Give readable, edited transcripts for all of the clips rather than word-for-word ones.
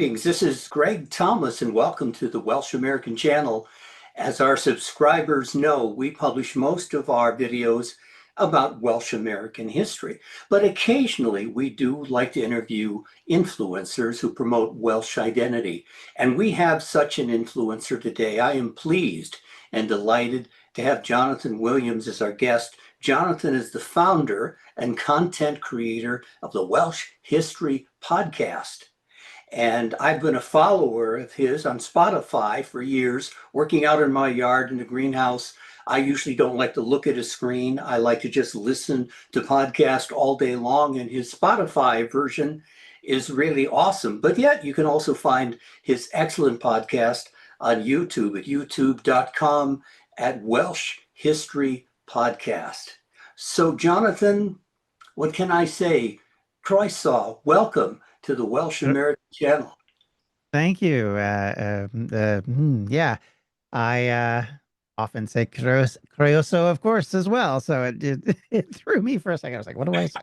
Greetings. This is Greg Thomas, and welcome to the Welsh American channel. As our subscribers know, we publish most of our videos about Welsh American history, but occasionally we do like to interview influencers who promote Welsh identity. And we have such an influencer today. I am pleased and delighted to have Jonathan Williams as our guest. Jonathan is the founder and content creator of the Welsh History Podcast. And I've been a follower of his on Spotify for years, working out in my yard in the greenhouse. I usually don't like to look at a screen. I like to just listen to podcasts all day long, and his Spotify version is really awesome. But yet you can also find his excellent podcast on YouTube at youtube.com at Welsh History Podcast. So Jonathan, what can I say? Croesaw, welcome to the Welsh American channel. Thank you. Yeah, I often say Creoso, of course, as well. So it threw me for a second. I was like, what do I say?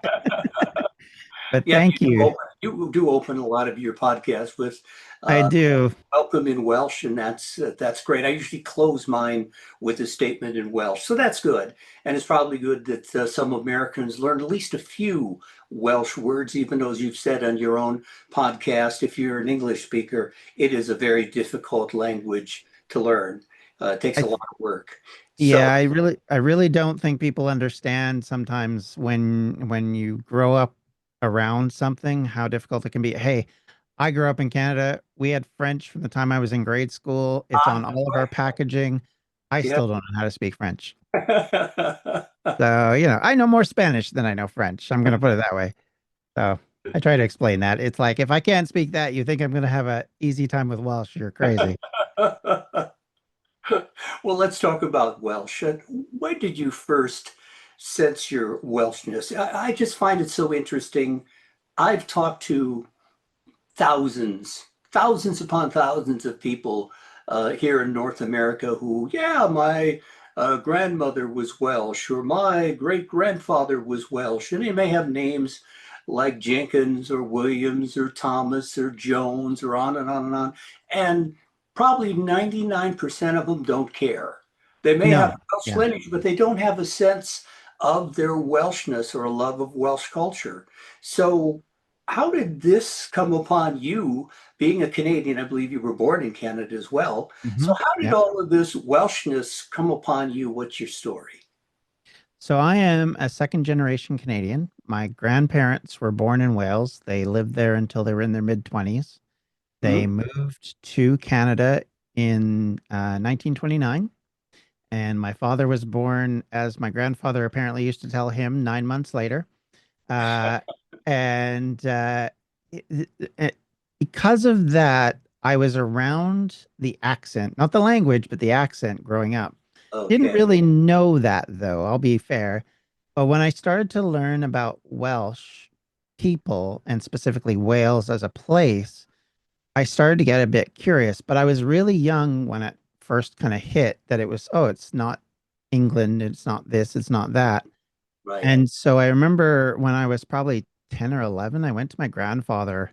But Yeah, thank you. you do open a lot of your podcasts with I uh, do. welcome in Welsh, and that's great. I usually close mine with a statement in Welsh, so that's good. And it's probably good that some Americans learn at least a few Welsh words, even though, as you've said on your own podcast, if you're an English speaker, it is a very difficult language to learn. It takes I a lot of work. So, yeah, I really don't think people understand sometimes when you grow up around something, how difficult it can be. Hey, I grew up in Canada. We had French from the time I was in grade school. It's on all of our packaging. I yeah. still don't know how to speak French. So, I know more Spanish than I know French. I'm going to put it that way. So I try to explain that. It's like, if I can't speak that, you think I'm going to have an easy time with Welsh. You're crazy. Well, let's talk about Welsh. When did you first sense your Welshness? I just find it so interesting. I've talked to thousands upon thousands of people here in North America who, yeah, my grandmother was Welsh, or my great grandfather was Welsh, and they may have names like Jenkins or Williams or Thomas or Jones or on and on and on. And probably 99% of them don't care. They may have No. Welsh Yeah. lineage, but they don't have a sense of their Welshness or a love of Welsh culture. So how did this come upon you being a Canadian? I believe you were born in Canada as well. So how did Yep. all of this Welshness come upon you? What's your story? So I am a second generation Canadian. My grandparents were born in Wales. They lived there until they were in their mid 20s. They Mhm. moved to Canada in 1929. And my father was born, as my grandfather apparently used to tell him, 9 months later. Uh, and it- it- because of that, I was around the accent, not the language, but the accent growing up. Didn't Okay. really know that, though, I'll be fair. But when I started to learn about Welsh people, and specifically Wales as a place, I started to get a bit curious. But I was really young when it first kind of hit that it was, oh, it's not England, it's not this, it's not that. Right. And so I remember when I was probably 10 or 11, I went to my grandfather,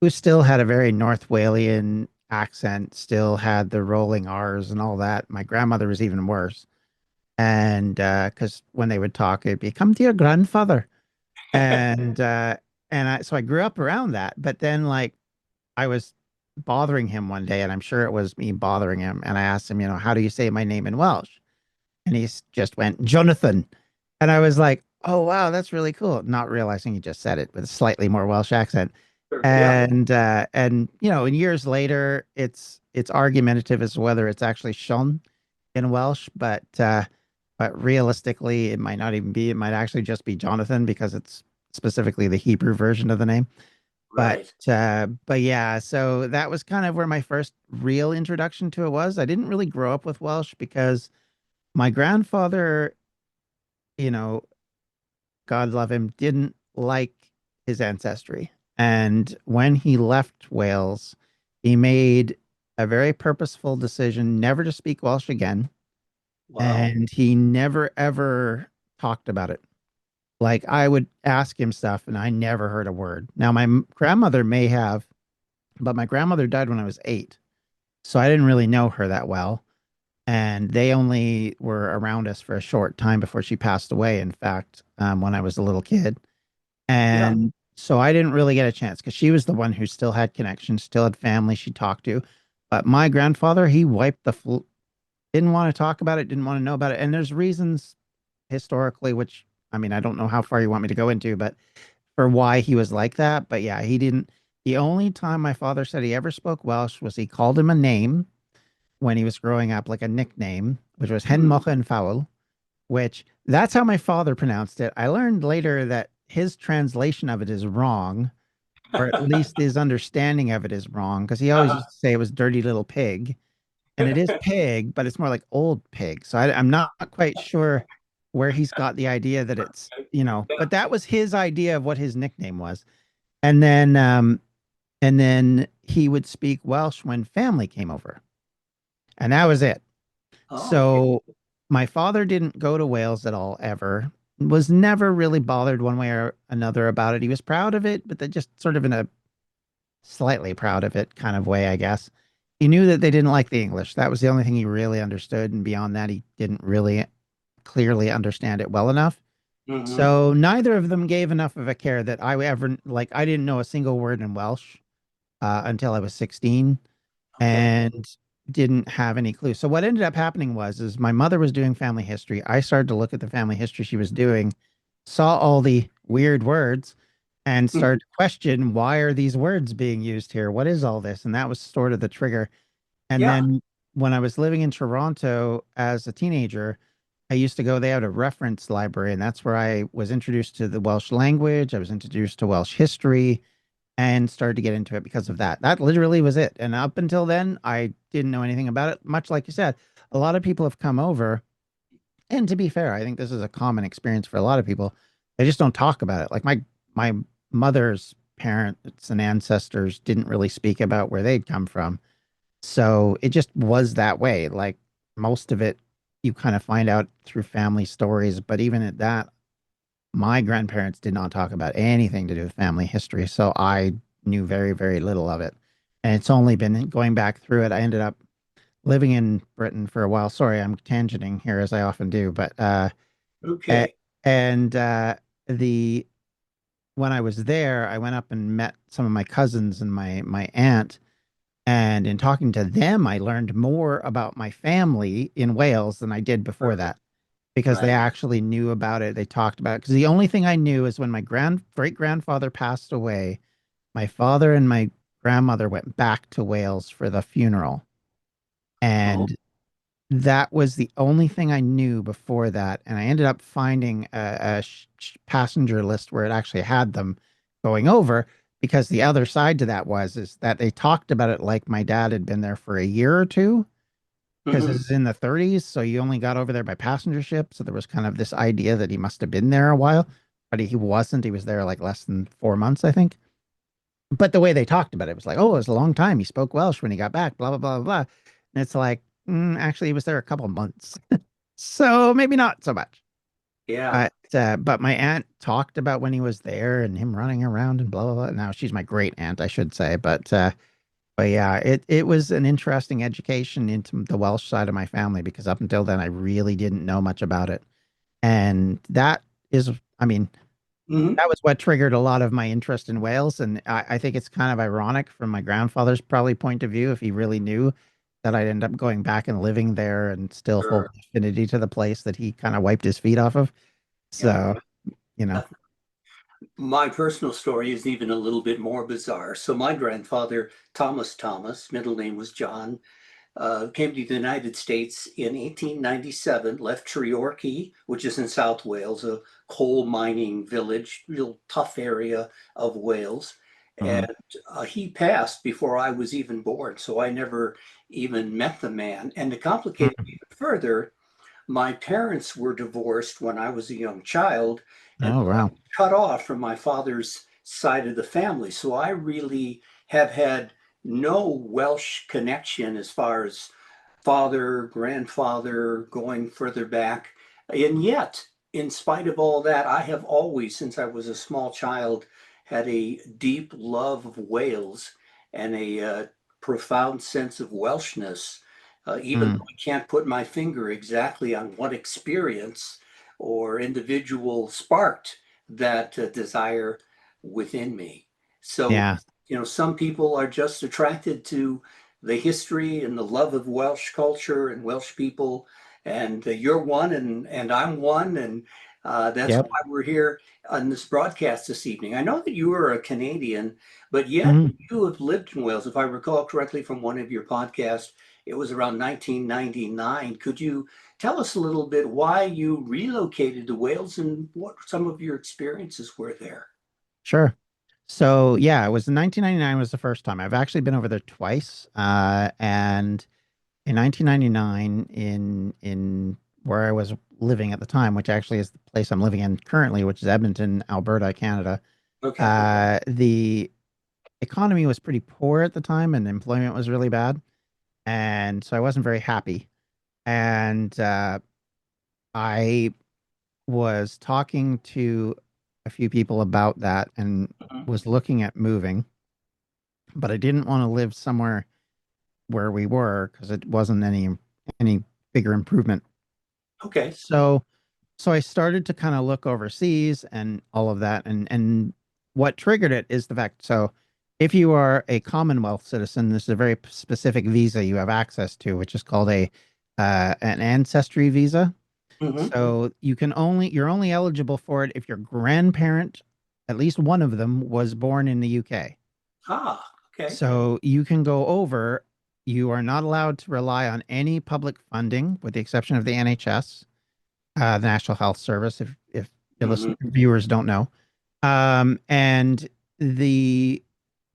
who still had a very North Walian accent, still had the rolling R's and all that. My grandmother was even worse. And because when they would talk, it'd be, come to your grandfather. And so I grew up around that. But then, like, I was bothering him one day, and I'm sure it was me bothering him. And I asked him, how do you say my name in Welsh? And just went, Jonathan. And I was like, oh, wow, that's really cool. Not realizing he just said it with a slightly more Welsh accent. Sure. Yeah. And years later, it's argumentative as to whether it's actually Sean in Welsh, but realistically, it might not even be. It might actually just be Jonathan, because it's specifically the Hebrew version of the name. But Right. but yeah, so that was kind of where my first real introduction to it was. I didn't really grow up with Welsh because my grandfather, you know, God love him, didn't like his ancestry. And when he left Wales, he made a very purposeful decision never to speak Welsh again. Wow. And he never ever talked about it. Like, I would ask him stuff and I never heard a word. Now, my grandmother may have But my grandmother died when I was 8, so I didn't really know her that well. And they only were around us for a short time before she passed away, in fact, when I was a little kid. Yeah. And so I didn't really get a chance because she was the one who still had connections, still had family she talked to. But my grandfather, he wiped the didn't want to talk about it, didn't want to know about it. And there's reasons historically, which I mean, I don't know how far you want me to go into, but for why he was like that. But yeah, he didn't. The only time my father said he ever spoke Welsh was he called him a name when he was growing up, like a nickname, which was Hen Mm. Mocha and Fowl, which that's how my father pronounced it. I learned later that his translation of it is wrong, or at least his understanding of it is wrong, because he always used to say it was dirty little pig. And it is pig, but it's more like old pig. So I'm not quite sure where he's got the idea that it's, but that was his idea of what his nickname was. And then he would speak Welsh when family came over. And that was it. Oh, okay. So my father didn't go to Wales at all ever. Was never really bothered one way or another about it. He was proud of it, but that just sort of in a slightly proud of it kind of way, I guess. He knew that they didn't like the English. That was the only thing he really understood. And beyond that, he didn't really clearly understand it well enough. Hmm. So neither of them gave enough of a care that I ever, like, I didn't know a single word in Welsh until I was 16 Okay. and didn't have any clue. So what ended up happening is my mother was doing family history. I started to look at the family history she was doing, saw all the weird words, and started to question why are these words being used here? What is all this? And that was sort of the trigger. And Yeah. then when I was living in Toronto as a teenager, I used to go, they had a reference library, and that's where I was introduced to the Welsh language. I was introduced to Welsh history and started to get into it because of that. That literally was it. And up until then, I didn't know anything about it. Much like you said, a lot of people have come over. And to be fair, I think this is a common experience for a lot of people. They just don't talk about it. Like my mother's parents and ancestors didn't really speak about where they'd come from. So it just was that way. Like most of it you kind of find out through family stories, but even at that, my grandparents did not talk about anything to do with family history, so I knew very, very little of it. And it's only been going back through it. I ended up living in Britain for a while. Sorry, I'm tangenting here as I often do, but a- Okay. and the when I was there, I went up and met some of my cousins and my aunt, and in talking to them, I learned more about my family in Wales than I did before Right. that because they Right. actually knew about it. They talked about it. Because the only thing I knew is when my great grandfather passed away, my father and my grandmother went back to Wales for the funeral. Oh. And that was the only thing I knew before that. And I ended up finding a passenger list where it actually had them going over because the other side to that is that they talked about it like my dad had been there for a year or two because this Hmm. is in the 30s, so you only got over there by passenger ship. So there was kind of this idea that he must have been there a while, but he wasn't. He was there like less than 4 months, I think. But the way they talked about it was like, oh, it was a long time. He spoke Welsh when he got back, blah, blah, blah, blah. And it's like, actually, he was there a couple months. So maybe not so much. Yeah. But my aunt talked about when he was there and him running around and blah, blah, blah. Now she's my great aunt, I should say. But yeah, it was an interesting education into the Welsh side of my family because up until then I really didn't know much about it. And that is, I mean, Hmm. that was what triggered a lot of my interest in Wales. And I think it's kind of ironic from my grandfather's probably point of view, if he really knew that I'd end up going back and living there and still hold Sure. an affinity to the place that he kind of wiped his feet off of. Yeah. So, you know. My personal story is even a little bit more bizarre. So my grandfather, Thomas, middle name was John, came to the United States in 1897, left Treorchy, which is in South Wales, a coal mining village, real tough area of Wales. Mhm. And he passed before I was even born, so I never even met the man. And to complicate it Mhm. even further, my parents were divorced when I was a young child, and Oh, so I wow. was cut off from my father's side of the family. So I really have had no Welsh connection as far as father, grandfather, going further back. And yet, in spite of all that, I have always, since I was a small child, had a deep love of Wales. and a profound sense of Welshness, even Mm, though I can't put my finger exactly on what experience or individual sparked that desire within me. So, yeah. some people are just attracted to the history and the love of Welsh culture and Welsh people. And you're one, and I'm one, and that's Yep. why we're here on this broadcast this evening. I know that you are a Canadian, but yet Mm, you have lived in Wales. If I recall correctly from one of your podcasts, it was around 1999. Could you tell us a little bit why you relocated to Wales and what some of your experiences were there? sure. So yeah, it was 1999 was the first time. I've actually been over there twice. And in 1999, in where I was living at the time, which actually is the place I'm living in currently, which is Edmonton, Alberta, Canada. Okay. The economy was pretty poor at the time, and employment was really bad, and so I wasn't very happy. And I was talking to a few people about that, and Mhm. was looking at moving, but I didn't want to live somewhere where we were because it wasn't any bigger improvement. Okay. So so I started to kind of look overseas and all of that, and what triggered it is the fact. So if you are a Commonwealth citizen, this is a very specific visa you have access to, which is called a an ancestry visa. Hmm. So you're only eligible for it if your grandparent, at least one of them, was born in the UK. Ah, okay. So you can go over. You are not allowed to rely on any public funding, with the exception of the NHS, the National Health Service, if your Hmm. viewers don't know. And the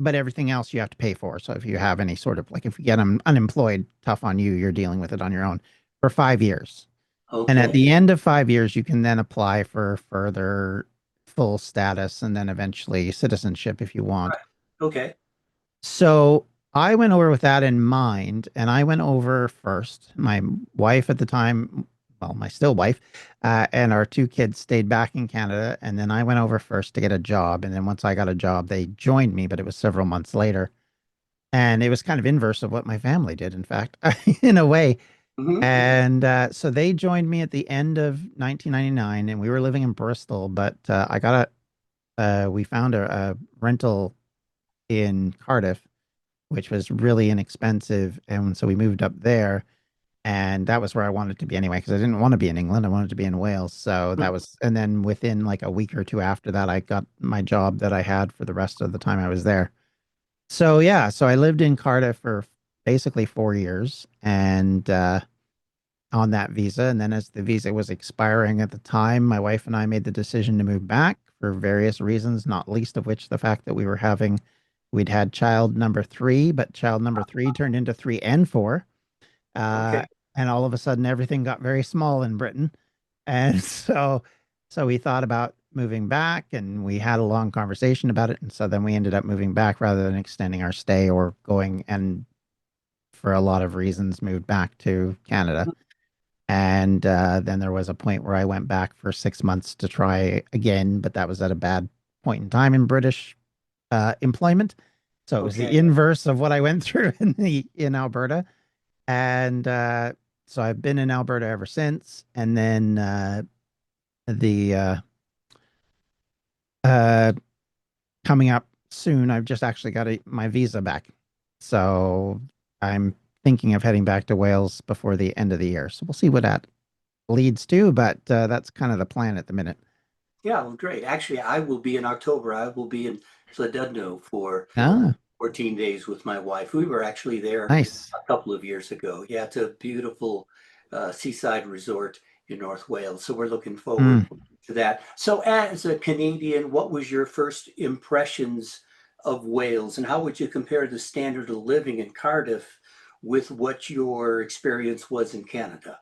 but everything else you have to pay for. So if you have any sort of, like, if you get unemployed, tough on you, you're dealing with it on your own for 5 years. And at Okay. the end of 5 years, you can then apply for further full status and then eventually citizenship if you want. Right. Okay. So I went over with that in mind, and I went over first. My wife at the time, well, my still wife, and our two kids stayed back in Canada, and then I went over first to get a job. And then once I got a job, they joined me, but it was several months later. And it was kind of inverse of what my family did, in fact, in a way. Hmm. And so they joined me at the end of 1999, and we were living in Bristol, but we found a rental in Cardiff, which was really inexpensive. And so we moved up there, and that was where I wanted to be anyway, because I didn't want to be in England. I wanted to be in Wales. So that was, and then within like a week or two after that, I got my job that I had for the rest of the time I was there. So yeah, so I lived in Cardiff for basically 4 years, and on that visa. And then as the visa was expiring at the time, my wife and I made the decision to move back for various reasons, not least of which the fact that we'd had child number three, but child number three turned into three and four. Uh, Okay. and all of a sudden everything got very small in Britain. And so we thought about moving back, and we had a long conversation about it. And so then we ended up moving back rather than extending our stay or going, and for a lot of reasons moved back to Canada. And then there was a point where I went back for 6 months to try again, but that was at a bad point in time in British employment. So it was the Okay. inverse of what I went through in Alberta. And so I've been in Alberta ever since. And then the uh, coming up soon, I've just actually got my visa back. So I'm thinking of heading back to Wales before the end of the year. So we'll see what that leads to, but that's kind of the plan at the minute. Yeah, well, great. Actually, I will be in October. I will be in Llandudno for Ah, 14 days with my wife. We were actually there nice. a couple of years ago. Yeah, it's a beautiful seaside resort in North Wales. So we're looking forward Mm. to that. So, as a Canadian, what was your first impressions of Wales, and how would you compare the standard of living in Cardiff with what your experience was in Canada?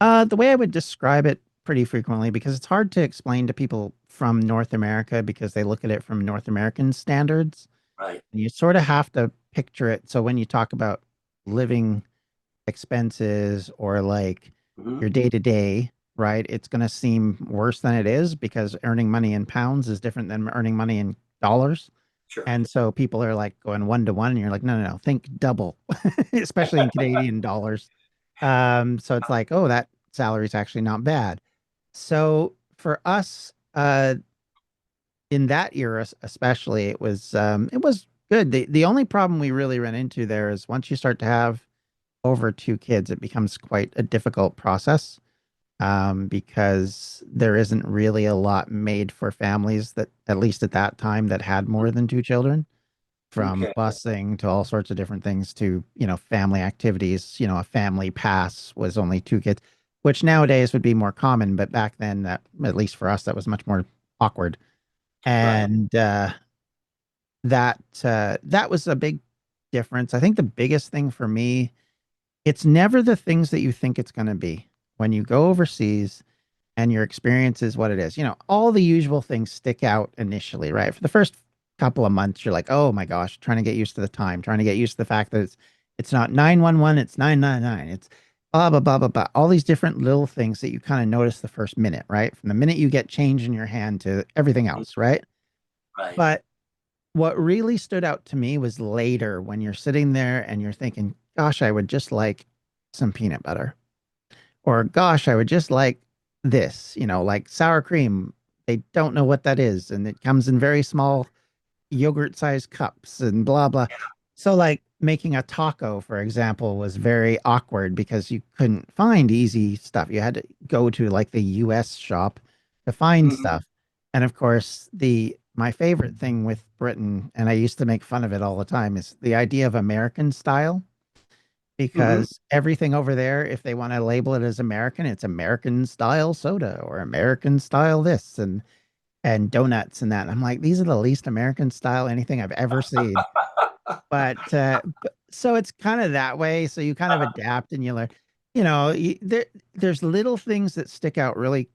The way I would describe it pretty frequently, because it's hard to explain to people from North America because they look at it from North American standards. Right. You sort of have to picture it. So when you talk about living expenses or like Hmm. your day to day, right, it's going to seem worse than it is because earning money in pounds is different than earning money in dollars. Sure. And so people are like going 1 to 1, and you're like, no, no, no, think double, especially in Canadian dollars. So it's like, oh, that salary's actually not bad. So for us, in that era, especially, it was good. The only problem we really ran into there is once you start to have over two kids, it becomes quite a difficult process, because there isn't really a lot made for families that, at least at that time, that had more than two children, from Okay. busing to all sorts of different things to, family activities. A family pass was only two kids, which nowadays would be more common, but back then, that, at least for us, that was much more awkward. Right. And that was a big difference. I think the biggest thing for me, it's never the things that you think it's going to be. When you go overseas and your experience is what it is, all the usual things stick out initially, right? For the first couple of months, you're like, oh my gosh, trying to get used to the time, trying to get used to the fact that it's not 911, it's 999, it's blah blah blah blah blah. All these different little things that you kind of notice the first minute, right? From the minute you get change in your hand to everything Mm, else, right? right. But what really stood out to me was later when you're sitting there and you're thinking, gosh, I would just like some peanut butter. Or gosh, I would just like this, like sour cream. They don't know what that is. And it comes in very small yogurt sized cups and blah, blah. So, like making a taco, for example, was very awkward because you couldn't find easy stuff. You had to go to like the US shop to find Mhm, stuff. And of course, my favorite thing with Britain, and I used to make fun of it all the time, is the idea of American style, mhm, because everything over there, if they want to label it as American, it's American style soda or American style this and donuts and that. And I'm like, these are the least American style anything I've ever seen. But so it's kind of that way. So you kind of adapt and you learn, there's little things that stick out really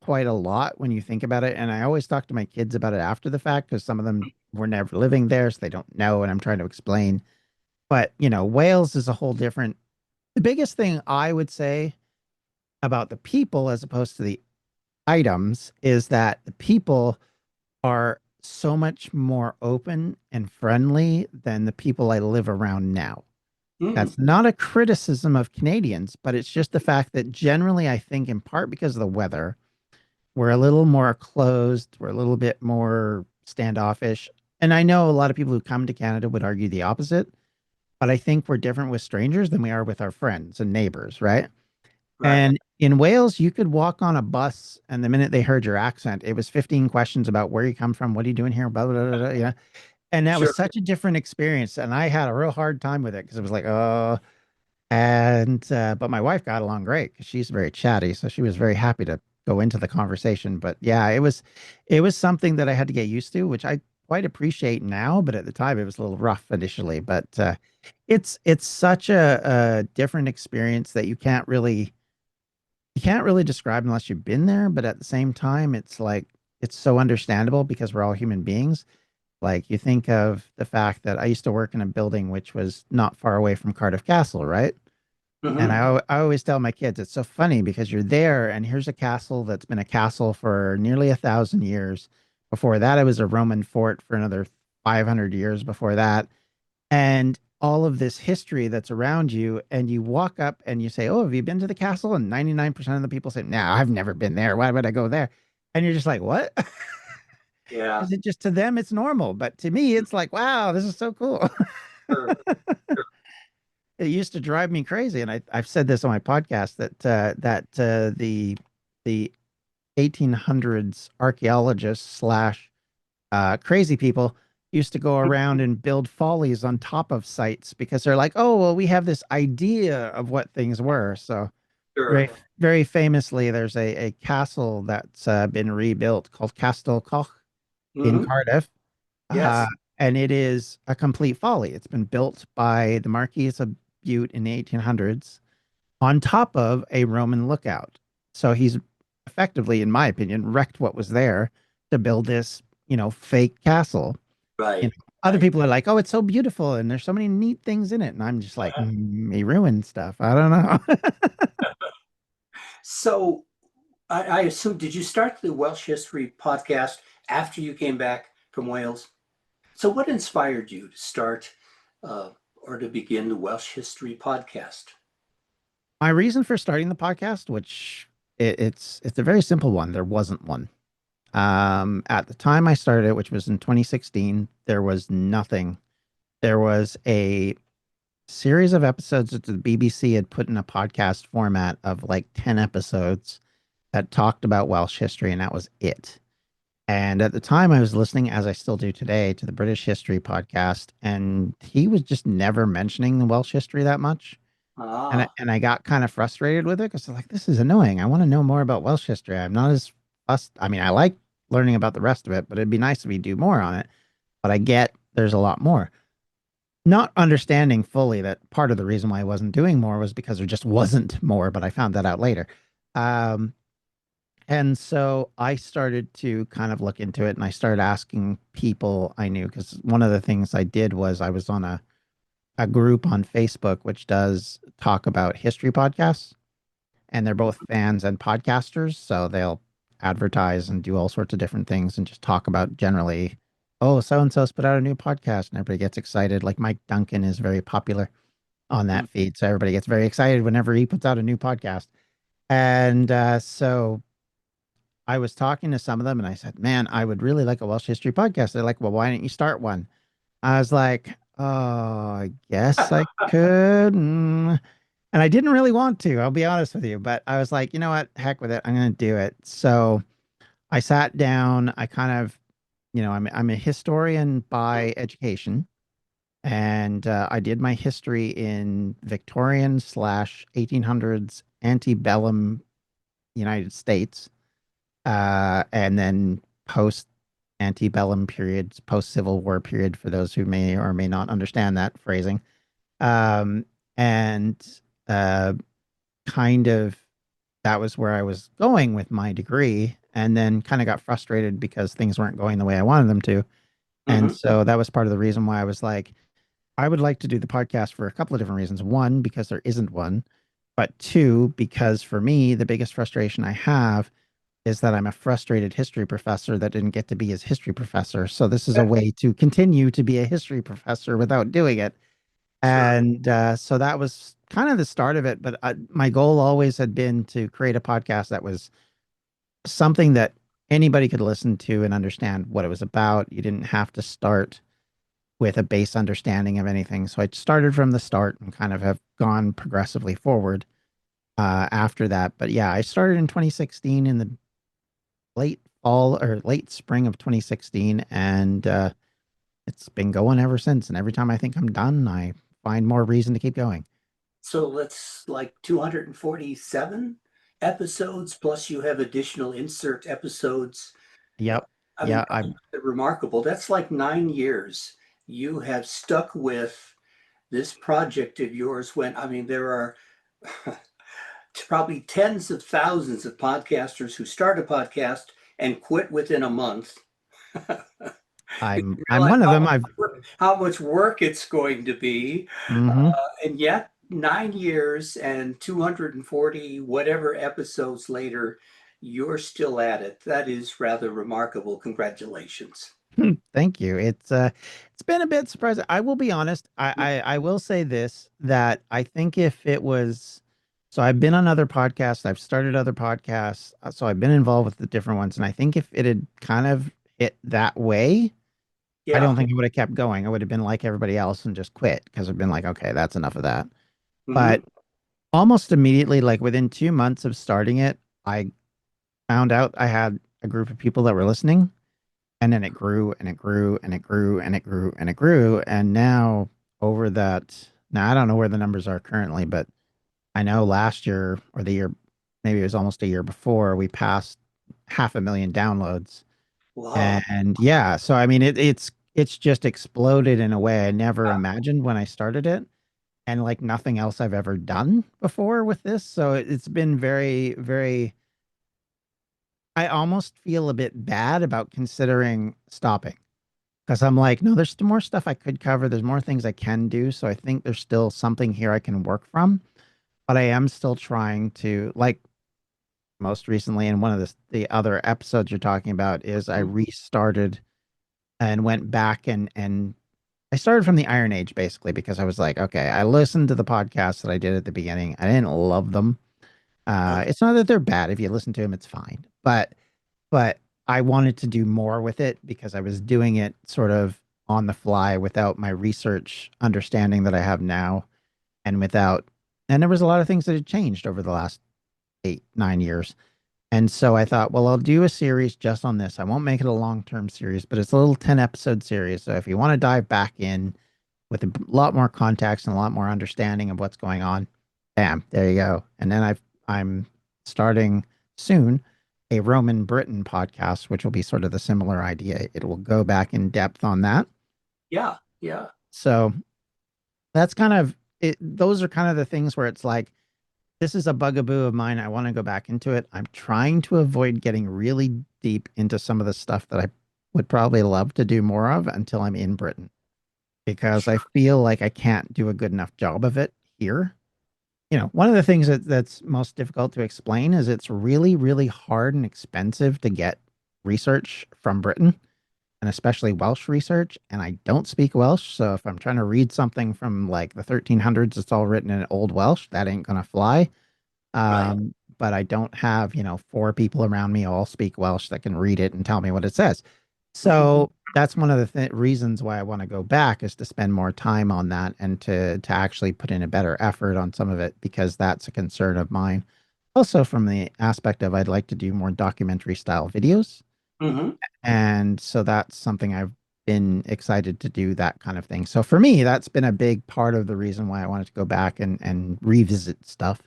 quite a lot when you think about it. And I always talk to my kids about it after the fact because some of them were never living there, so they don't know. And I'm trying to explain. But, Wales is a whole different. The biggest thing I would say about the people as opposed to the items is that the people are so much more open and friendly than the people I live around now. mm, That's not a criticism of Canadians, but it's just the fact that generally, I think, in part because of the weather, we're a little more closed, we're a little bit more standoffish. And I know a lot of people who come to Canada would argue the opposite, but I think we're different with strangers than we are with our friends and neighbors, right? right. And in Wales, you could walk on a bus, and the minute they heard your accent, it was 15 questions about where you come from, what are you doing here, blah, blah, blah, blah, yeah. And that was Sure. such a different experience. And I had a real hard time with it because it was like, oh, but my wife got along great because she's very chatty. So she was very happy to go into the conversation. But yeah, it was something that I had to get used to, which I quite appreciate now. But at the time, it was a little rough initially. But it's such a different experience that you can't really describe unless you've been there, but at the same time, it's like it's so understandable because we're all human beings. Like you think of the fact that I used to work in a building which was not far away from Cardiff Castle, right? And Hmm. I always tell my kids it's so funny because you're there and here's a castle that's been a castle for nearly 1,000 years. Before that, it was a Roman fort for another 500 years before that, and all of this history that's around you. And you walk up and you say, oh, have you been to the castle? And 99% of the people say, no, I've never been there. Why would I go there? And you're just like, what? Yeah. Is it just to them it's normal, but to me it's like, wow, this is so cool. Sure. Sure. It used to drive me crazy, and I've said this on my podcast that the 1800s archaeologists slash crazy people used to go around and build follies on top of sites because they're like, oh, well, we have this idea of what things were. So Sure. very, very famously, there's a castle that's been rebuilt called Castle Coch in Hmm. Cardiff. Uh, Yes. and it is a complete folly. It's been built by the Marquis of Bute in the 1800s on top of a Roman lookout. So he's effectively, in my opinion, wrecked what was there to build this, fake castle. Right. Other Right. people are like, "Oh, it's so beautiful, and there's so many neat things in it," and I'm just like, "He ruined stuff." I don't know. So I assume, did you start the Welsh History podcast after you came back from Wales? So, what inspired you to start or to begin the Welsh History Podcast? My reason for starting the podcast, which it's a very simple one. There wasn't one. At the time I started it, which was in 2016, there was nothing. There was a series of episodes that the BBC had put in a podcast format of like 10 episodes that talked about Welsh history, and that was it. And at the time, I was listening, as I still do today, to the British History podcast, and he was just never mentioning the Welsh history that much. Ah, And I got kind of frustrated with it because I'm like, this is annoying. I want to know more about Welsh history. I'm not as fussed. I mean, I like learning about the rest of it, but it'd be nice if we do more on it. But I get there's a lot more. Not understanding fully that part of the reason why I wasn't doing more was because there just wasn't more, but I found that out later. Um, and so I started to kind of look into it and I started asking people I knew because one of the things I did was I was on a group on Facebook which does talk about history podcasts, and they're both fans and podcasters, so they'll advertise and do all sorts of different things and just talk about generally, oh, so and so's put out a new podcast, and everybody gets excited. Like Mike Duncan is very popular on mm, that feed, so everybody gets very excited whenever he puts out a new podcast. And so I was talking to some of them, and I said, "Man, I would really like a Welsh history podcast." They're like, "Well, why don't you start one?" I was like, "Oh, I guess I could." And I didn't really want to, I'll be honest with you, but I was like, you know what? Heck with it. I'm going to do it. So I sat down. I kind of, I'm a historian by education, and I did my history in Victorian slash 1800s antebellum United States, and then post antebellum periods, post Civil War period, for those who may or may not understand that phrasing. Um, and uh, kind of that was where I was going with my degree, and then kind of got frustrated because things weren't going the way I wanted them to. And mhm. so that was part of the reason why I was like, I would like to do the podcast for a couple of different reasons. One, because there isn't one, but two, because for me, the biggest frustration I have is that I'm a frustrated history professor that didn't get to be his history professor. So this is a way to continue to be a history professor without doing it. Sure. And so that was kind of the start of it. But my goal always had been to create a podcast that was something that anybody could listen to and understand what it was about. You didn't have to start with a base understanding of anything. So I started from the start and kind of have gone progressively forward after that. But yeah, I started in 2016 in the late fall or late spring of 2016, and it's been going ever since. And every time I think I'm done, I find more reason to keep going. So let's like 247 episodes, plus you have additional insert episodes. Yep. I mean, Yeah. I remarkable. That's like 9 years you have stuck with this project of yours when, I mean, there are probably tens of thousands of podcasters who start a podcast and quit within a month. I'm Realize one of them. I've how much work it's going to be. hmm And yet, 9 years and 240 whatever episodes later, you're still at it. That is rather remarkable. Congratulations. Thank you. It's been a bit surprising. I will be honest. I will say this, that I think if it was, so I've been on other podcasts, I've started other podcasts, so I've been involved with the different ones, and I think if it had kind of hit that way, I Yeah. don't think I would have kept going. I would have been like everybody else and just quit because I've been like, okay, that's enough of that. Hmm. But almost immediately, like within 2 months of starting it, I found out I had a group of people that were listening. And then it grew and it grew and it grew and it grew and it grew. And now over that, now I don't know where the numbers are currently, but I know last year or the year, maybe it was almost a year before, we passed 500,000 downloads. Wow. And yeah, so I mean it's just exploded in a way I never imagined when I started it. And like nothing else I've ever done before with this. So it's been very, very, I almost feel a bit bad about considering stopping. Because I'm like, no, there's still more stuff I could cover. There's more things I can do. So I think there's still something here I can work from. But I am still trying to, like most recently, and one of the other episodes you're talking about is I restarted and went back and I started from the Iron Age basically because I was like, okay, I listened to the podcasts that I did at the beginning. I didn't love them. Okay. It's not that they're bad. If you listen to them, it's fine. But I wanted to do more with it because I was doing it sort of on the fly without my research understanding that I have now, and without, and there was a lot of things that had changed over the last 8, 9 years. And so I thought, well, I'll do a series just on this. I won't make it a long-term series, but it's a little 10 episode series. So if you want to dive back in with a lot more context and a lot more understanding of what's going on, bam, there you go. And then I'm starting soon a Roman Britain podcast, which will be sort of the similar idea. It will go back in depth on that. Yeah. Yeah. So that's kind of it. Those are kind of the things where it's like, this is a bugaboo of mine. I want to go back into it. I'm trying to avoid getting really deep into some of the stuff that I would probably love to do more of until I'm in Britain, because I Sure. feel like I can't do a good enough job of it here. One of the things that's most difficult to explain is it's really, really hard and expensive to get research from Britain, and especially Welsh research. And I don't speak Welsh. So if I'm trying to read something from like the 1300s, it's all written in Old Welsh, that ain't going to fly. Right. But I don't have, four people around me who all speak Welsh that can read it and tell me what it says. Mhm. So that's one of the reasons why I want to go back, is to spend more time on that and to actually put in a better effort on some of it, because that's a concern of mine. Also, from the aspect of I'd like to do more documentary style videos. Mhm. And so that's something I've been excited to do, that kind of thing. So for me, that's been a big part of the reason why I wanted to go back and revisit stuff.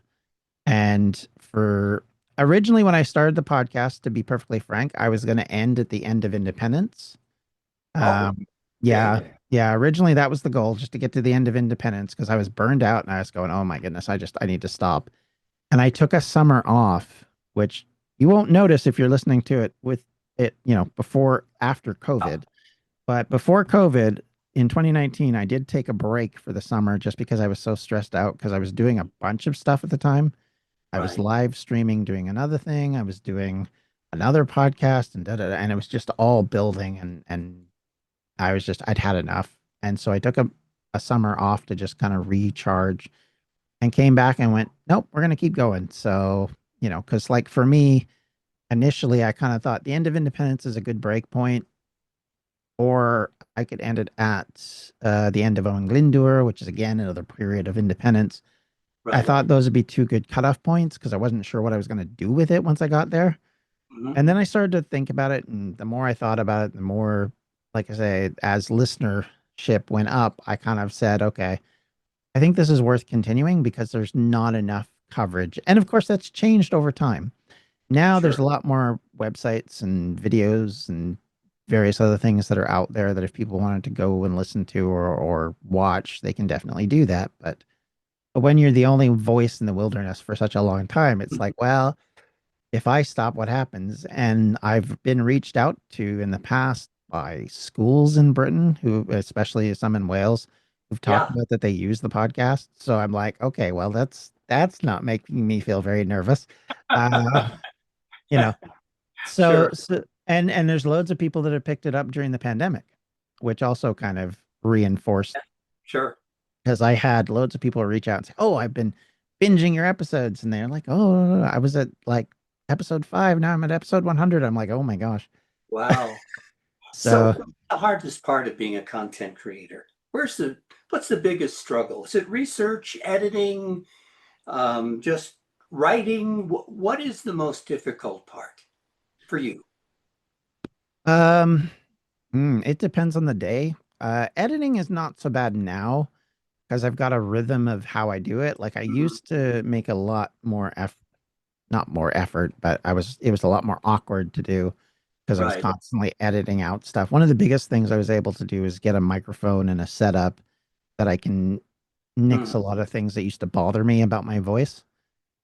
And for originally, when I started the podcast, to be perfectly frank, I was going to end at the end of Independence. Oh, Um, yeah, okay. yeah. Originally, that was the goal, just to get to the end of Independence, because I was burned out and I was going, oh my goodness, I need to stop. And I took a summer off, which you won't notice if you're listening to it with it, before, after Oh, COVID. But before COVID, in 2019, I did take a break for the summer just because I was so stressed out because I was doing a bunch of stuff at the time. I was right. live streaming, doing another thing. I was doing another podcast and and it was just all building, and I'd had enough. And so I took a summer off to just kind of recharge, and came back and went, nope, we're gonna keep going. So, because like for me, initially I kind of thought the end of Independence is a good break point, or I could end it at the end of Owen Glyndŵr, which is again another period of independence. I Right. thought those would be two good cutoff points because I wasn't sure what I was going to do with it once I got there. Mhm. And then I started to think about it, and the more I thought about it, the more, like I say, as listenership went up, I kind of said, okay, I think this is worth continuing because there's not enough coverage. And of course, that's changed over time. Now there's Sure. a lot more websites and videos and various other things that are out there that if people wanted to go and listen to or watch, they can definitely do that. But when you're the only voice in the wilderness for such a long time, it's like, well, if I stop, what happens? And I've been reached out to in the past by schools in Britain, who, especially some in Wales, who've talked Yeah. about that they use the podcast. So I'm like, okay, well, that's not making me feel very nervous. Uh, you know, Sure. and there's loads of people that have picked it up during the pandemic, which also kind of reinforced, Sure. because I had loads of people reach out and say, "Oh, I've been binging your episodes," and they're like, "Oh, I was at like episode 5, now I'm at episode 100." I'm like, "Oh my gosh!" Wow. So, So, what's the hardest part of being a content creator? Where's the what's the biggest struggle? Is it research, editing, just writing? What is the most difficult part for you? um, it depends on the day. Editing is not so bad now because I've got a rhythm of how I do it. Like I Mhm. used to make a lot more not more effort, but it was a lot more awkward to do because I was Right. constantly editing out stuff. One of the biggest things I was able to do is get a microphone and a setup that I can nix Mhm. a lot of things that used to bother me about my voice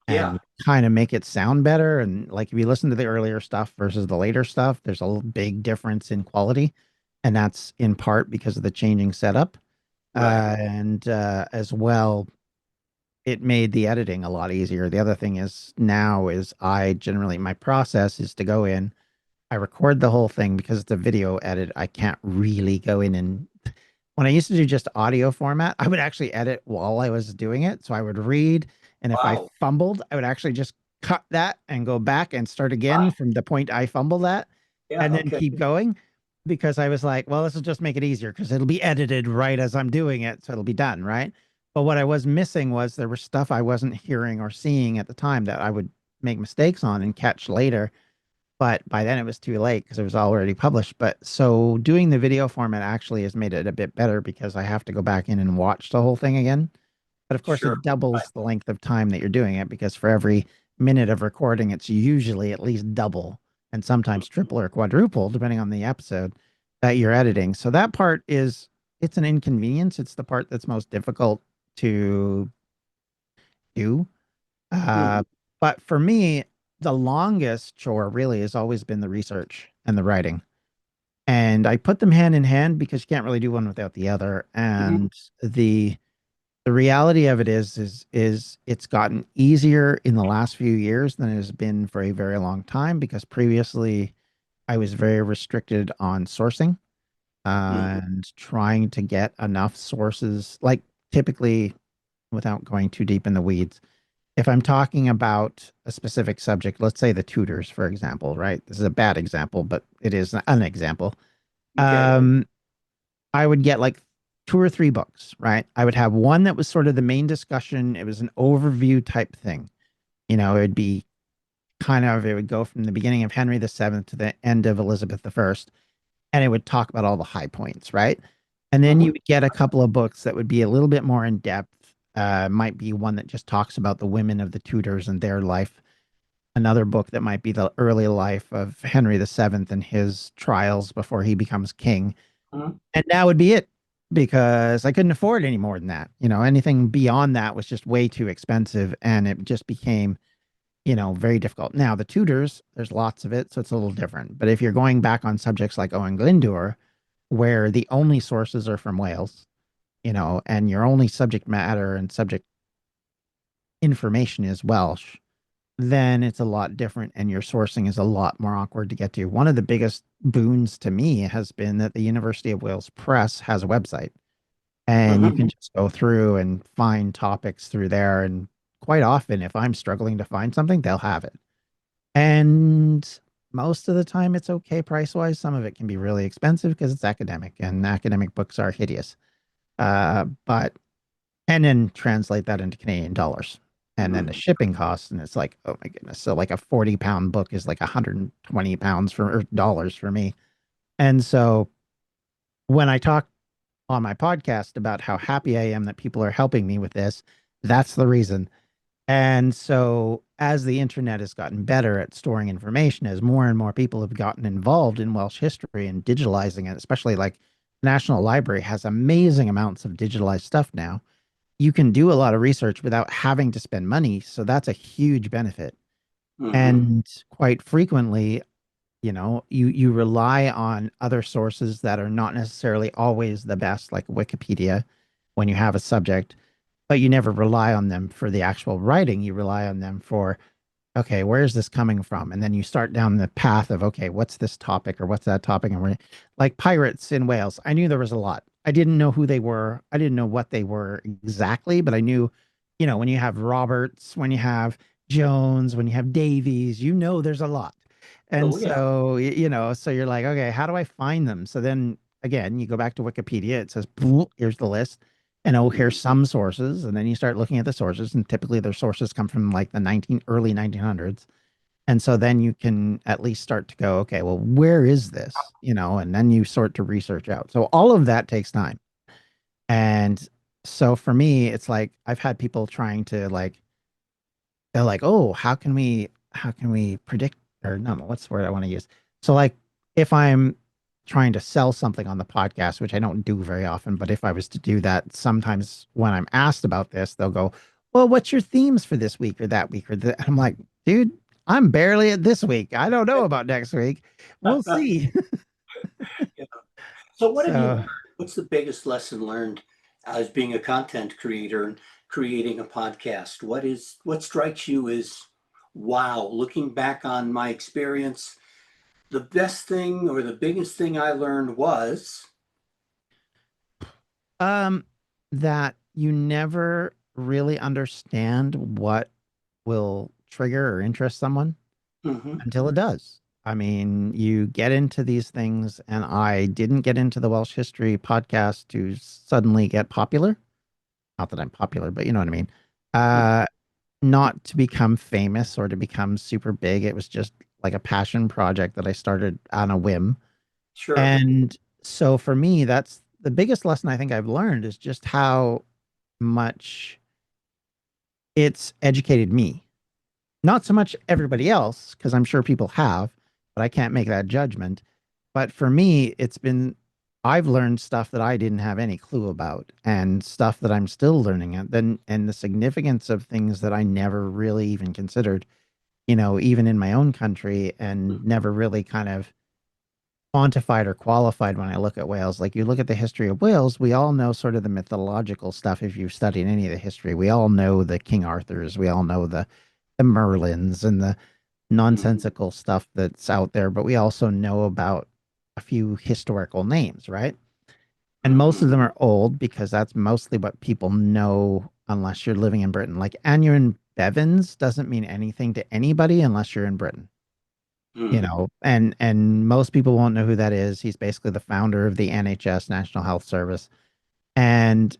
Yeah. and kind of make it sound better. And like if you listen to the earlier stuff versus the later stuff, there's a big difference in quality. And that's in part because of the changing setup. Right. And as well, it made the editing a lot easier. The other thing is now is I generally, my process is to go in, I record the whole thing because it's a video edit. I can't really go in and when I used to do just audio format, I would actually edit while I was doing it. So I would read, and if I Wow. fumbled, I would actually just cut that and go back and start again Ah, from the point I fumbled at yeah. and then Okay. keep going because I was like, well, this will just make it easier because it'll be edited right as I'm doing it. So it'll be done, right? But what I was missing was there was stuff I wasn't hearing or seeing at the time that I would make mistakes on and catch later. But by then it was too late because it was already published. But so doing the video format actually has made it a bit better because I have to go back in and watch the whole thing again. But of course, Sure. it Right. doubles the length of time that you're doing it because for every minute of recording, it's usually at least double and sometimes triple or quadruple, depending on the episode that you're editing. So that part is, it's an inconvenience. It's the part that's most difficult to do. Mhm. Uh, but for me, the longest chore really has always been the research and the writing. And I put them hand in hand because you can't really do one without the other. Mhm. And the reality of it is it's gotten easier in the last few years than it has been for a very long time because previously I was very restricted on sourcing Mhm. and trying to get enough sources, like typically without going too deep in the weeds if I'm talking about a specific subject, let's say the tutors, for example, right? This is a bad example, but it is an example. Okay. Um, I would get like two or three books, right? I would have one that was sort of the main discussion. It was an overview type thing. It would be it would go from the beginning of Henry VII to the end of Elizabeth I, and it would talk about all the high points, right? And then you Mhm. would get a couple of books that would be a little bit more in depth. Might be one that just talks about the women of the Tudors and their life. Another book that might be the early life of Henry VII and his trials before he becomes king. Mhm. And that would be it because I couldn't afford any more than that. Anything beyond that was just way too expensive and it just became, very difficult. Now, the Tudors, there's lots of it, so it's a little different. But if you're going back on subjects like Owen Glyndŵr, where the only sources are from Wales, and your only subject matter and subject information is Welsh, then it's a lot different and your sourcing is a lot more awkward to get to. One of the biggest boons to me has been that the University of Wales Press has a website and you Mhm. can just go through and find topics through there. And quite often, if I'm struggling to find something, they'll have it. And most of the time, it's okay price wise. Some of it can be really expensive because it's academic and academic books are hideous. But and then translate that into Canadian dollars. And then the Mhm. shipping costs, and it's like, oh my goodness. So like a 40-pound book is like 120 pounds for or dollars for me. And so when I talk on my podcast about how happy I am that people are helping me with this, that's the reason. And so as the internet has gotten better at storing information, as more and more people have gotten involved in Welsh history and digitalizing it, especially like National Library has amazing amounts of digitalized stuff now you can do a lot of research without having to spend money. So that's a huge benefit. Mhm. And quite frequently, you rely on other sources that are not necessarily always the best, like Wikipedia, when you have a subject, but you never rely on them for the actual writing. You rely on them for okay, where is this coming from? And then you start down the path of, okay, what's this topic or what's that topic? And we're like pirates in Wales. I knew there was a lot. I didn't know who they were. I didn't know what they were exactly, but I knew, when you have Roberts, when you have Jones, when you have Davies, there's a lot. And Oh yeah. so, so you're like, okay, how do I find them? So then again, you go back to Wikipedia, it says, "Boop, here's the list. And oh, Mhm. here's some sources. And then you start looking at the sources, and typically their sources come from like the early 1900s. And so then you can at least start to go, okay, well, where is this? And then you sort to research out. So all of that takes time. And so for me, it's like I've had people trying to like they're like, oh, how can we predict or no, what's the word I want to use? So like if I'm trying to sell something on the podcast, which I don't do very often, but if I was to do that, sometimes when I'm asked about this, they'll go, well, what's your themes for this week or that week or that? I'm like, dude, I'm barely at this week. I don't know about next week. We'll see. Yeah. So what have you So learned? What's the biggest lesson learned as being a content creator and creating a podcast? What strikes you as wow, looking back on my experience, the best thing or the biggest thing I learned was, Um, that you never really understand what will trigger or interest someone hmm until it does. I mean, you get into these things, and I didn't get into the Welsh history podcast to suddenly get popular. Not that I'm popular, but you know what I mean. Uh, not to become famous or to become super big. It was just like a passion project that I started on a whim. sure. And so for me, that's the biggest lesson I think I've learned is just how much it's educated me. Not so much everybody else, because I'm sure people have, but I can't make that judgment. But for me, I've learned stuff that I didn't have any clue about and stuff that I'm still learning and the significance of things that I never really even considered, even in my own country and never really kind of quantified or qualified when I look at Wales. Like you look at the history of Wales, we all know sort of the mythological stuff if you've studied any of the history. We all know the King Arthurs, we all know the Merlins and the hmm nonsensical stuff that's out there, but we also know about a few historical names, right? And most hmm of them are old because that's mostly what people know unless you're living in Britain. Like Aneurin Bevins doesn't mean anything to anybody unless you're in Britain, hmm and most people won't know who that is. He's basically the founder of the NHS, National Health Service, and